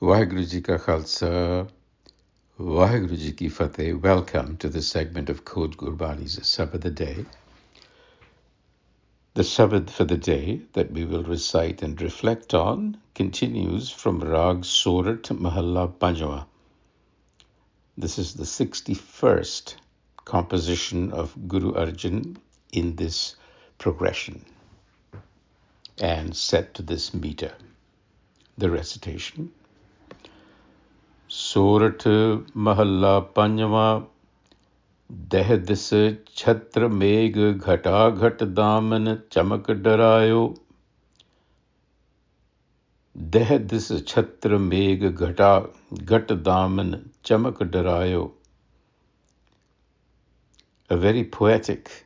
Waheguru Ji Ka Khalsa, Waheguru Ji Ki Fateh. Welcome to this segment of Code Gurbani's a-sabad-a-day. The Sabad for the day that we will recite and reflect on continues from Rag Sorat Mahalla Panjwa. This is the 61st composition of Guru Arjan in this progression and set to this meter. The recitation. Sorat Mahalla Panjwa Deh dis Chattar Megh Ghata Ghat Daman Chamak Darayo. Deh dis Chattar Megh Ghata Ghat Daman Chamak Darayo. A very poetic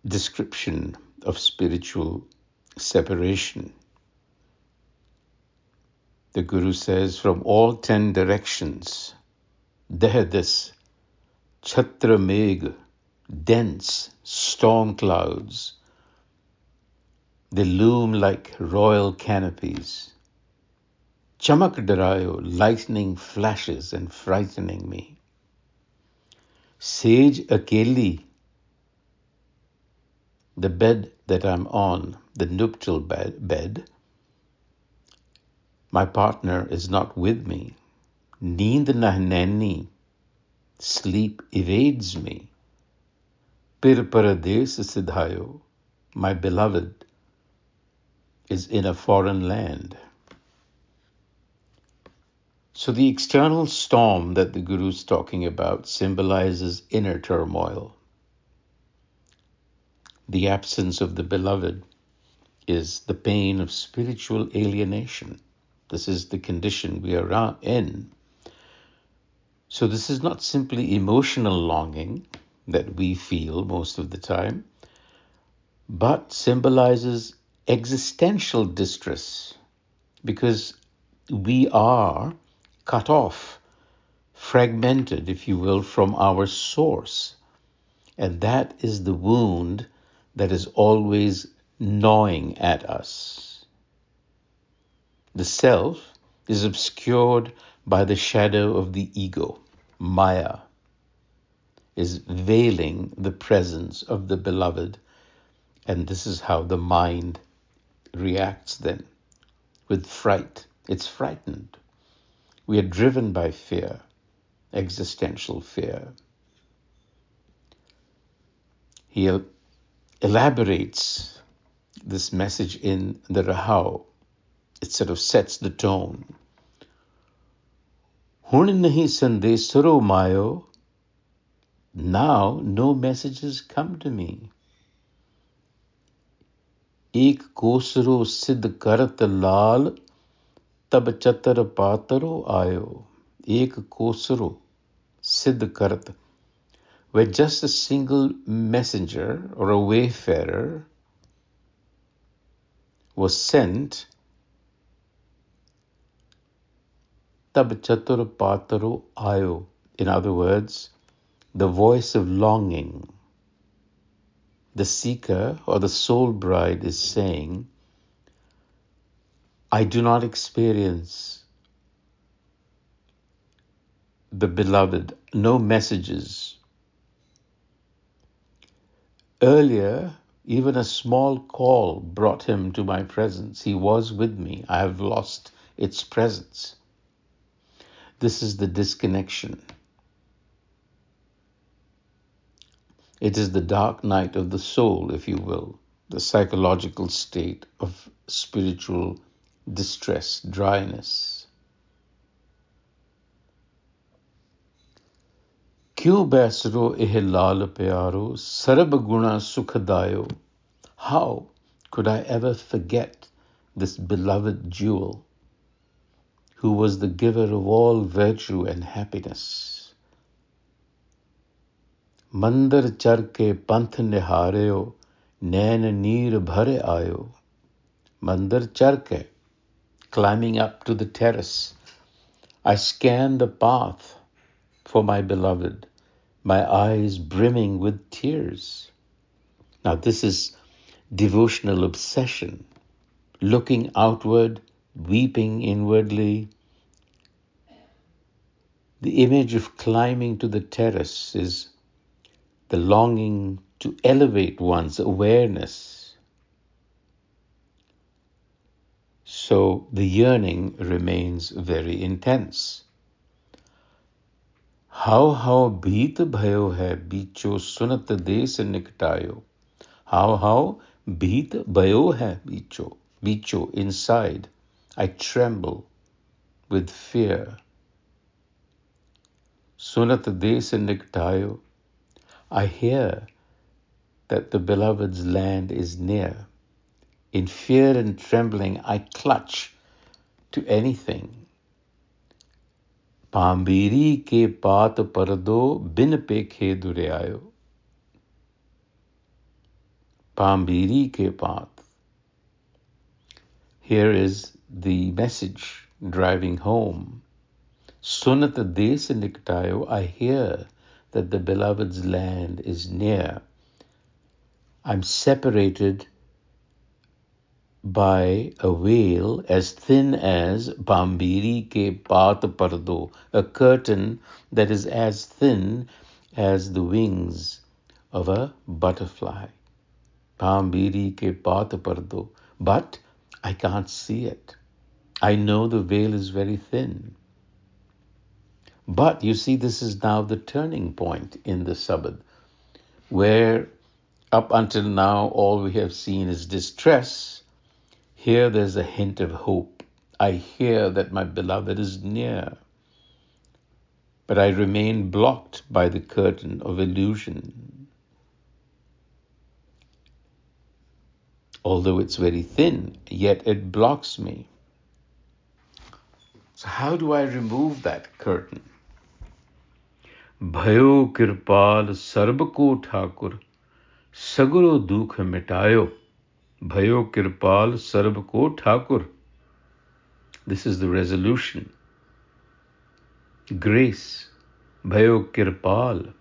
description of spiritual separation. The Guru says, from all 10 directions, Deh dis Chattar Megh, dense storm clouds, they loom like royal canopies. Chamak Darayo, lightning flashes and frightening me. Sage Akeli, the bed that I'm on, the nuptial bed, my partner is not with me. Neend nahneni, sleep evades me. Pir parades sidhayo, my beloved is in a foreign land. So the external storm that the Guru is talking about symbolizes inner turmoil. The absence of the beloved is the pain of spiritual alienation. This is the condition we are in. So this is not simply emotional longing that we feel most of the time, but symbolizes existential distress because we are cut off, fragmented, if you will, from our source. And that is the wound that is always gnawing at us. The self is obscured by the shadow of the ego. Maya is veiling the presence of the beloved, and this is how the mind reacts then, with fright. It's frightened. We are driven by fear, existential fear. He elaborates this message in the Rahau. It sort of sets the tone. Hun nahi sandesaro mayo. Now no messages come to me. Ek kosro siddh karat lal, tab chattar pataro ayo. Ek kosro siddh karat. Where just a single messenger or a wayfarer was sent, tab chattar pataro ayo. In other words, the voice of longing. The seeker or the soul bride is saying, I do not experience the beloved, no messages. Earlier, even a small call brought him to my presence. He was with me. I have lost its presence. This is the disconnection. It is the dark night of the soul, if you will, the psychological state of spiritual distress, dryness. Kyun baisro eh lal pyaro, sarab guna sukhadayo. How could I ever forget this beloved jewel, who was the giver of all virtue and happiness? Mandar char ke panth nihareo, nain neer bhare ayo. Mandar char ke, climbing up to the terrace, I scanned the path for my beloved, my eyes brimming with tears. Now this is devotional obsession, looking outward, weeping inwardly. The image of climbing to the terrace is the longing to elevate one's awareness. So the yearning remains very intense. How bheet bhayo hai bicho sunat des niktayo. How bheet bhayo hai bicho inside. I tremble with fear. Sunat des niktayo. I hear that the beloved's land is near. In fear and trembling, I clutch to anything. Pambiri ke paat pardo bin pekhe durayo. Pambiri ke paat. Here is the message driving home. Sunat des niktayo. I hear that the beloved's land is near. I'm separated by a veil as thin as Bambiri ke paat pardo, a curtain that is as thin as the wings of a butterfly. Bambiri ke paat pardo, but I can't see it. I know the veil is very thin. But you see, this is now the turning point in the Sabad, where up until now all we have seen is distress. Here there's a hint of hope. I hear that my beloved is near, but I remain blocked by the curtain of illusion. Although it's very thin, yet it blocks me. So how do I remove that curtain? Bhayo kirpal sarb ko thakur, saguro dukh mitayo. Bhayo kirpal sarb ko thakur. This is the resolution. Grace, Bhayo Kirpal,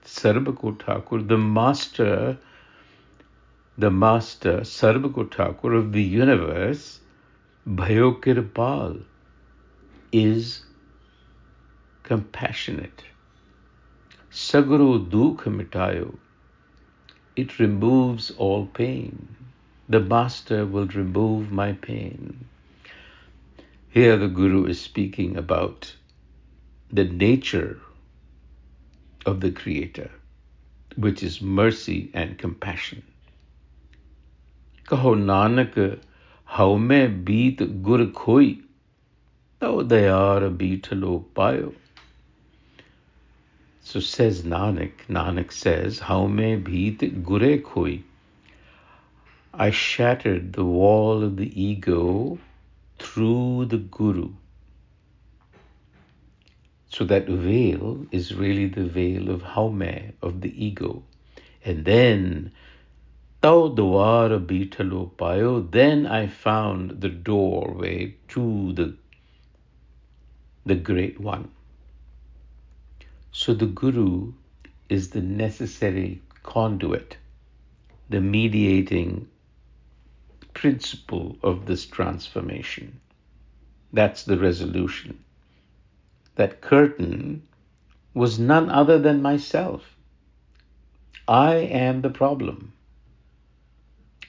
Sarb ko Thakur, the master, Sarb ko Thakur of the universe, Bhayo Kirpal, is compassionate. Saguro dukh mitayo, it removes all pain. The master will remove my pain. Here the Guru is speaking about the nature of the Creator, which is mercy and compassion. Kaho Nanak, how me beat gur khoi, tau dayar beetalo payo. So says Nanak says, how me beat gure khoi. I shattered the wall of the ego through the Guru. So that veil is really the veil of haume, of the ego. And then, tau dwar beetalo payo, then I found the doorway to the Great One. So the Guru is the necessary conduit, the mediating principle of this transformation. That's the resolution. That curtain was none other than myself. I am the problem.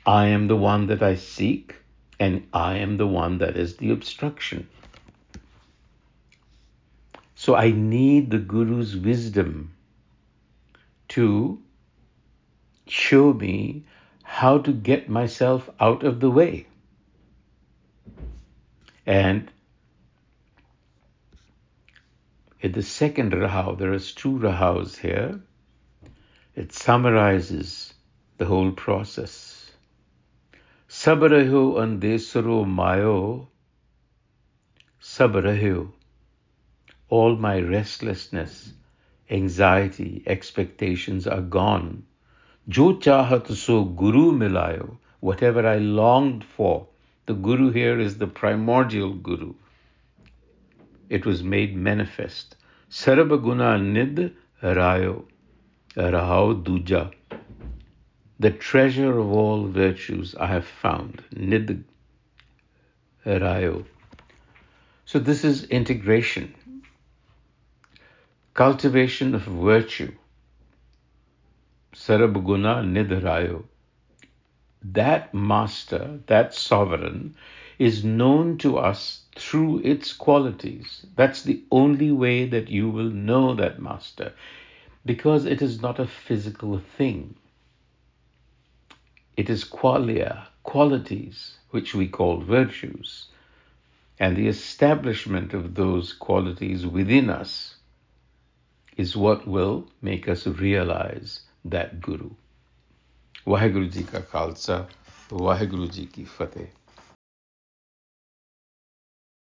I am the one that I seek, and I am the one that is the obstruction. So I need the Guru's wisdom to show me how to get myself out of the way. And in the second Rahav, there is 2 Rahavs here. It summarizes the whole process. Sabarahyo andesaro mayo, sabarahyo. All my restlessness, anxiety, expectations are gone. Jo chahat so guru milayo. Whatever I longed for, the Guru here is the primordial Guru. It was made manifest. Sarva guna nid rayo, rahao duja. The treasure of all virtues I have found. Nid rayo. So this is integration, cultivation of virtue. Sarab guna nidharayo. That master, that sovereign, is known to us through its qualities. That's the only way that you will know that master, because it is not a physical thing. It is qualia, qualities, which we call virtues, and the establishment of those qualities within us is what will make us realize that Guru. Vaheguru Ji ka Khalsa, Vaheguru Ji ki Fateh.